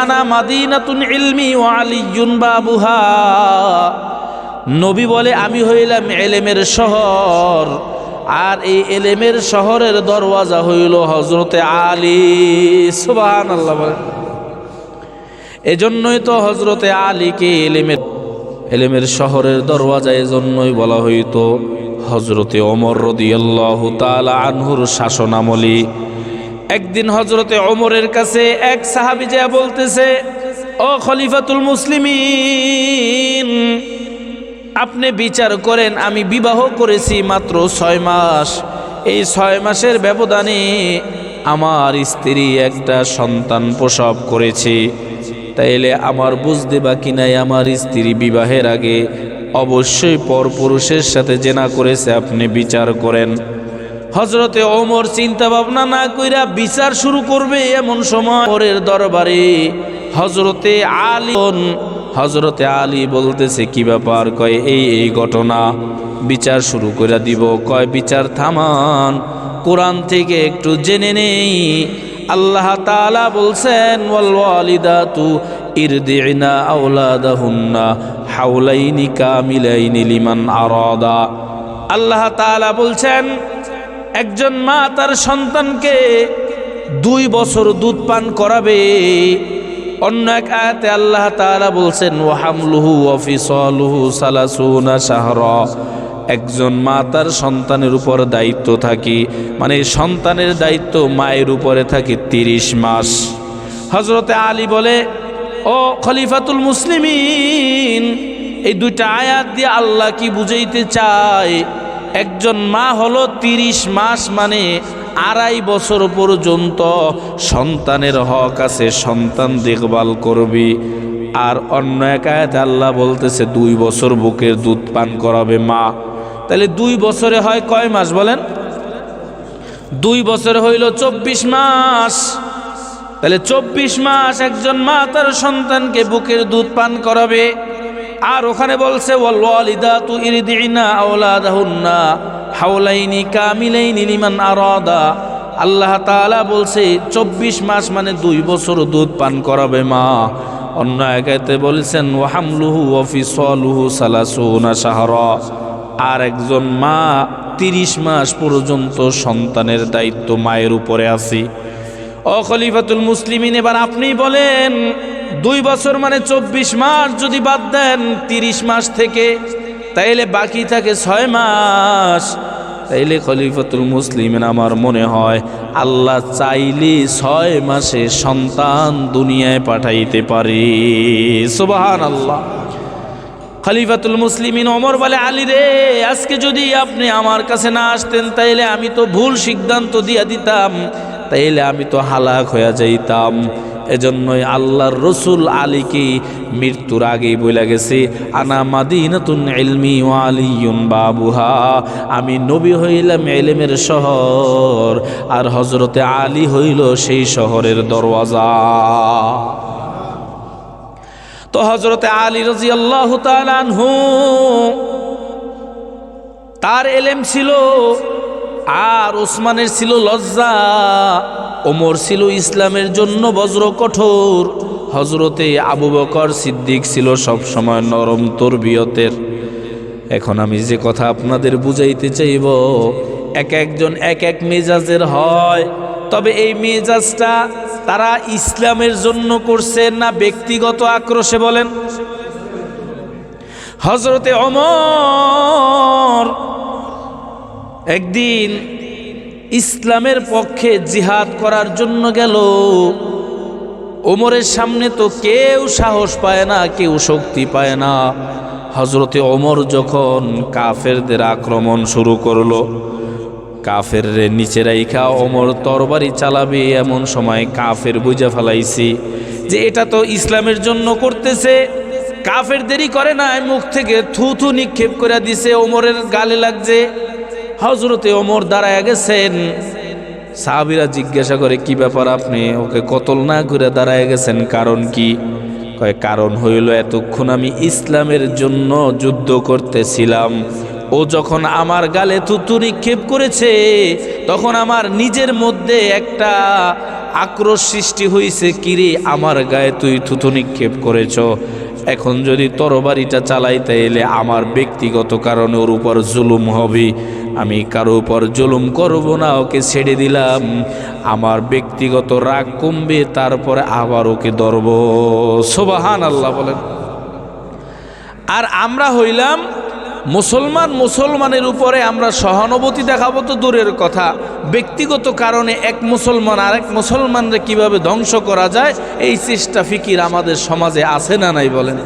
আনা মাদিনাতুন ইলমি ওয়া আলিয়্যুন বাবুহা। নবী বলে আমি হইলাম ইলমের শহর, আর এই ইলমের শহরের দরওয়াজা হইল হযরতে আলী। সুবহানাল্লাহ বলেন। এজন্যই তো হযরতে আলীকে ইলমের শহরের দরওয়াজা এজন্যই বলা হইতো। হযরতে ওমর রাদিয়াল্লাহু তাআলা আনহুর শাসনামলী একদিন হযরতে ওমরের কাছে এক সাহাবী যা বলতেছে, ও খলিফাতুল মুসলিমিন, আপনি বিচার করেন, আমি বিবাহ করেছি মাত্র 6 মাস। এই 6 মাসের ব্যবধানে আমার স্ত্রী একটা সন্তান প্রসব করেছে। তাইলে আমার বুঝতে বাকি নাই, আমার স্ত্রী বিবাহের আগে অবশ্যই পরপুরুষের সাথে জেনা করেছে, আপনি বিচার করেন। হযরতে ওমর চিন্তা ভাবনা না কইরা বিচার শুরু করবে এমন সময় ওমরের দরবারে হযরতে আলী বলতেছে, কি ব্যাপার? কয় এই ঘটনা। বিচার শুরু করে দিব। কয় বিচার থামান, কোরআন থেকে একটু জেনে নেই। আল্লাহ তাআলা বলছেন, ওয়াল ওয়ালিদাতু ইরদি'না আওলাদাহুন্না হাওলাইনি কামিলাইনি লিমান আরাদা। আল্লাহ তাআলা বলছেন, একজন মা তার সন্তানকে 2 বছর দুধ পান করাবে। অন্য এক আয়াতে আল্লাহ তাআলা বলছেন, ওয়া হামলুহু ওয়া ফিসালুহু 30 শাহরা। একজন মা তার সন্তানের উপর দায়িত্ব থাকে, মানে সন্তানের দায়িত্ব মায়ের উপরে থাকে 30 মাস। হযরতে আলী বলে, ও খলিফাতুল মুসলিমিন, এই 2টা আয়াত দিয়ে আল্লাহ কি বুঝাইতে চায়? একজন মা হলো 30 মাস, মানে 2.5 বছর পর্যন্ত সন্তানের হক আছে, সন্তান দেখভাল করবি। আর অন্য এক আয়াতে আল্লাহ বলতেছে 2 বছর বুকের দুধ পান করাবে মা। তাহলে 2 বছরে হয় কয় মাস বলেন? 2 বছরে হইল 24 মাস। তাহলে 24 মাস একজন মা তার সন্তানকে বুকের দুধ পান করাবে। আর ওখানে বলছে, ওয়াল ওয়ালিদাতু ইরদি'না আওলাদাহুন্না হাওলাইনি কামিলাইনি লিমান আরাদা। আল্লাহ তাআলা বলছে 24 মাস মানে 2 বছর দুধ পান করাবে মা। অন্য আয়াতে বলছেন, ওয়া হামলুহু ওয়া ফিসালুহু 30 শাহরা। আর একজন মা 30 মাস পর্যন্ত সন্তানের দায়িত্ব মায়ের উপরে আছে। ও খলিফাতুল মুসলিমিন, এবার আপনি বলেন 2 বছর মানে 24 মাস যদি বাদ দেন 30 মাস থেকে, তাইলে বাকি থাকে 6 মাস। তাইলে খলিফাতুল মুসলিমিন, আমার মনে হয় আল্লাহ চাইলে 6 মাসে সন্তান দুনিয়ায় পাঠাইতে পারে। সুবহানাল্লাহ। খলিফাতুল মুসলিমিন ওমর বলে, আলী রে, আজকে যদি আপনি আমার কাছে না আসতেন তাইলে আমি তো ভুল সিদ্ধান্ত দিয়া দিতাম, তাইলে আমি তো হালাক হয়ে যাইতাম। এজন্যই আল্লাহর রসুল আলীকে মৃত্যুর আগেই বলে গেছে, আনা মাদিনাতুন ইলমি ওয়া আলিয়্যুন বাবুহা। আমি নবী হইলাম ইলমের শহর, আর হযরতে আলী হইল সেই শহরের দরওয়াজা। তো হযরতে আলী রাদিয়াল্লাহু তাআলা আনহু, তার ইলম ছিল, আর ওসমানের ছিল লজ্জা, ওমর ছিল ইসলামের জন্য বজ্র কঠোর, হযরতে আবু বকর সিদ্দিক ছিল সব সময় নরম তরবিয়তের। এখন আমি যে কথা আপনাদের বুঝাইতে চাইব, একজন এক মেজাজের হয়। তবে এই মেজাজটা তারা ইসলামের জন্য করছে না ব্যক্তিগত আক্রোশে বলেন? হযরতে ওমর একদিন ইসলামের পক্ষে জিহাদ করার জন্য গেল। ওমরের সামনে তো কেউ সাহস পায় না, কেউ শক্তি পায় না। হযরতে ওমর যখন কাফেরদের আক্রমণ শুরু করলো, কাফেররে নিচে রাইখা ওমর তরবারি চালাবে, এমন সময় কাফের বুঝে ফেলাইছি যে এটা তো ইসলামের জন্য করতেছে। কাফের দেরি করে না, মুখ থেকে থুথু নিক্ষেপ করে দিছে, ওমরের গালে লাগছে। হযরতে ওমর দাঁড়ায় গেছেন। সাহাবীরা জিজ্ঞাসা করে, কি ব্যাপার, আপনি ওকে কতল না করে দাঁড়ায় গেছেন, কারণ কি? কয়, কারণ হইল এতক্ষণ আমি ইসলামের জন্য যুদ্ধ করতেছিলাম। ও যখন আমার গালে থুতু নিক্ষেপ করেছে, তখন আমার নিজের মধ্যে একটা আক্রোশ সৃষ্টি হয়েছে, কিরে আমার গায়ে তুই থুতু নিক্ষেপ করেছ, এখন যদি তরবারিটা চালাইতে এলে আমার ব্যক্তিগত কারণে ওর উপর জুলুম হবে, আমি কারো উপর জুলুম করব না, ওকে ছেড়ে দিলাম, আমার ব্যক্তিগত রাগ কমবে, তারপরে আবার ওকে ধরব। সুবহানাল্লাহ বলেন। আর আমরা হইলাম মুসলমানের উপরে আমরা সহানুভূতি দেখাবো তো দূরের কথা, ব্যক্তিগত কারণে এক মুসলমান আরেক মুসলমানকে কিভাবে ধ্বংস করা যায় এই চেষ্টা ফিকির আমাদের সমাজে আছে না নাই বলেন?